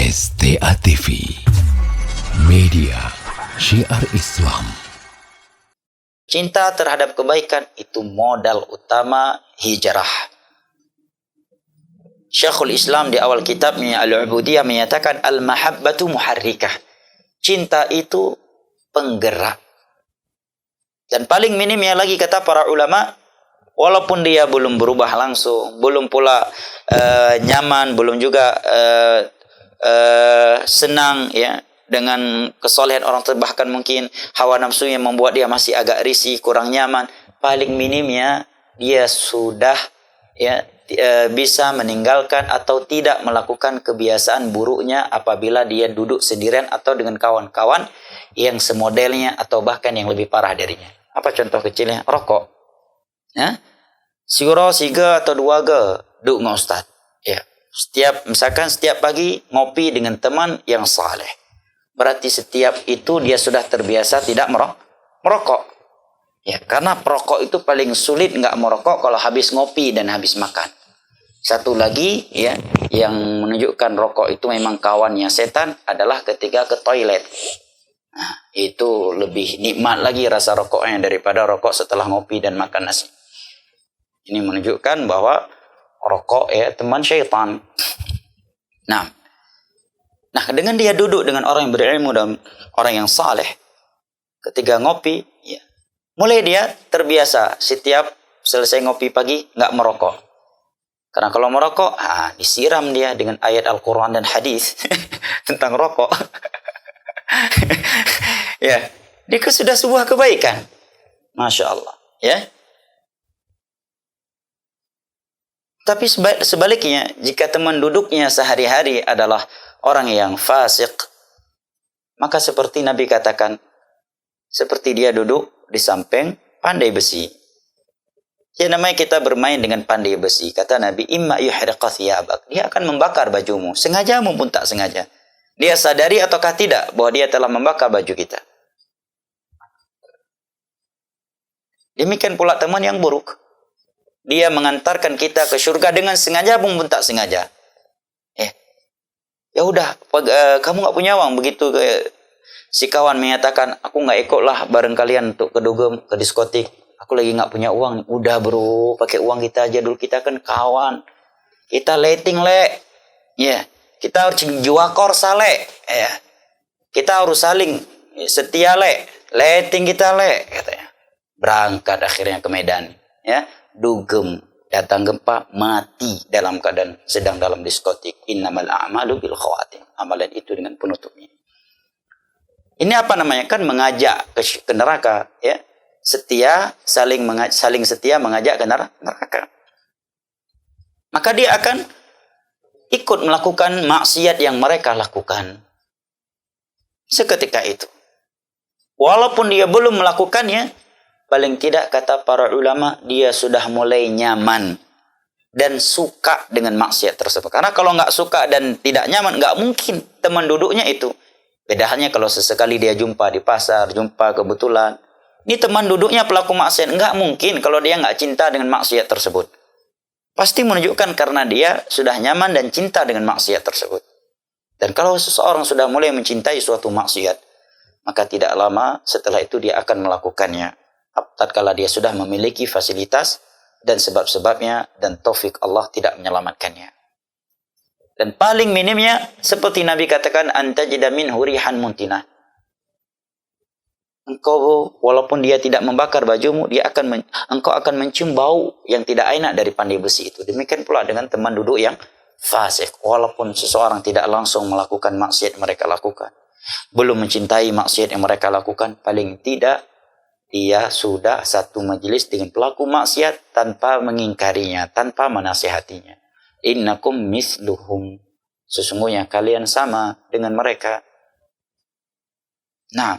STA TV, media syiar Islam. Cinta terhadap kebaikan itu modal utama hijrah. Syekhul Islam di awal kitabnya Al-Ubudiyah menyatakan al-mahabbatu muharrikah. Cinta itu penggerak. Dan paling minimnya lagi kata para ulama, walaupun dia belum berubah langsung, belum pula nyaman, belum juga senang ya dengan kesolehan orang tersebut, bahkan mungkin hawa nafsunya membuat dia masih agak risih, kurang nyaman, paling minimnya dia sudah ya bisa meninggalkan atau tidak melakukan kebiasaan buruknya apabila dia duduk sendirian atau dengan kawan-kawan yang semodelnya atau bahkan yang lebih parah darinya. Apa contoh kecilnya? Rokok. Ya? Siguro 3 atau 2 ge duduk dengan ustaz. Ya. Setiap pagi ngopi dengan teman yang saleh. Berarti setiap itu dia sudah terbiasa tidak merokok. Ya, karena perokok itu paling sulit nggak merokok kalau habis ngopi dan habis makan. Satu lagi ya yang menunjukkan rokok itu memang kawannya setan adalah ketika ke toilet. Nah, itu lebih nikmat lagi rasa rokoknya daripada rokok setelah ngopi dan makan nasi. Ini menunjukkan bahwa rokok ya teman syaitan. Nah, dengan dia duduk dengan orang yang berilmu dan orang yang saleh, ketika ngopi, ya, mulai dia terbiasa setiap selesai ngopi pagi nggak merokok. Karena kalau merokok, disiram dia dengan ayat Al-Quran dan hadis tentang rokok. Ya, itu sudah sebuah kebaikan. Masya Allah, ya. Tapi sebaliknya, jika teman duduknya sehari-hari adalah orang yang fasik, maka seperti Nabi katakan, seperti dia duduk di samping pandai besi. Ya namanya kita bermain dengan pandai besi. Kata Nabi, imma yuhriqa thiyabak. Dia akan membakar bajumu, sengaja maupun tak sengaja. Dia sadari ataukah tidak bahwa dia telah membakar baju kita. Demikian pula teman yang buruk. Dia mengantarkan kita ke surga dengan sengaja maupun tak sengaja. Ya udah, kamu nggak punya uang, begitu si kawan menyatakan, aku nggak ikut lah bareng kalian untuk ke dugem, ke diskotik. Aku lagi nggak punya uang. Udah bro, pakai uang kita aja dulu, kita kan kawan. Kita letting ya, kita harus juakor sale. Ya, kita harus saling setia letting kita katanya. Berangkat akhirnya ke Medan. Ya, dugem, datang gempa, mati dalam keadaan sedang dalam diskotik. Innamal a'malu bil khawatim. Amalan itu dengan penutupnya. Ini apa namanya? Kan mengajak ke neraka, ya. Setia, saling setia mengajak ke neraka. Maka dia akan ikut melakukan maksiat yang mereka lakukan. Seketika itu. Walaupun dia belum melakukannya, paling tidak kata para ulama, dia sudah mulai nyaman dan suka dengan maksiat tersebut. Karena kalau nggak suka dan tidak nyaman, nggak mungkin teman duduknya itu. Beda halnya kalau sesekali dia jumpa di pasar, jumpa kebetulan. Ini teman duduknya pelaku maksiat. Nggak mungkin kalau dia nggak cinta dengan maksiat tersebut. Pasti menunjukkan karena dia sudah nyaman dan cinta dengan maksiat tersebut. Dan kalau seseorang sudah mulai mencintai suatu maksiat, maka tidak lama setelah itu dia akan melakukannya. Tatkala dia sudah memiliki fasilitas dan sebab-sebabnya dan taufik Allah tidak menyelamatkannya. Dan paling minimnya seperti Nabi katakan antajida minhu rihan muntinah. Engkau walaupun dia tidak membakar bajumu, engkau akan mencium bau yang tidak enak dari pandai besi itu. Demikian pula dengan teman duduk yang fasik. Walaupun seseorang tidak langsung melakukan maksiat yang mereka lakukan, belum mencintai maksiat yang mereka lakukan, paling tidak dia sudah satu majelis dengan pelaku maksiat tanpa mengingkarinya, tanpa menasihatinya. Innakum misluhum. Sesungguhnya kalian sama dengan mereka. Nah,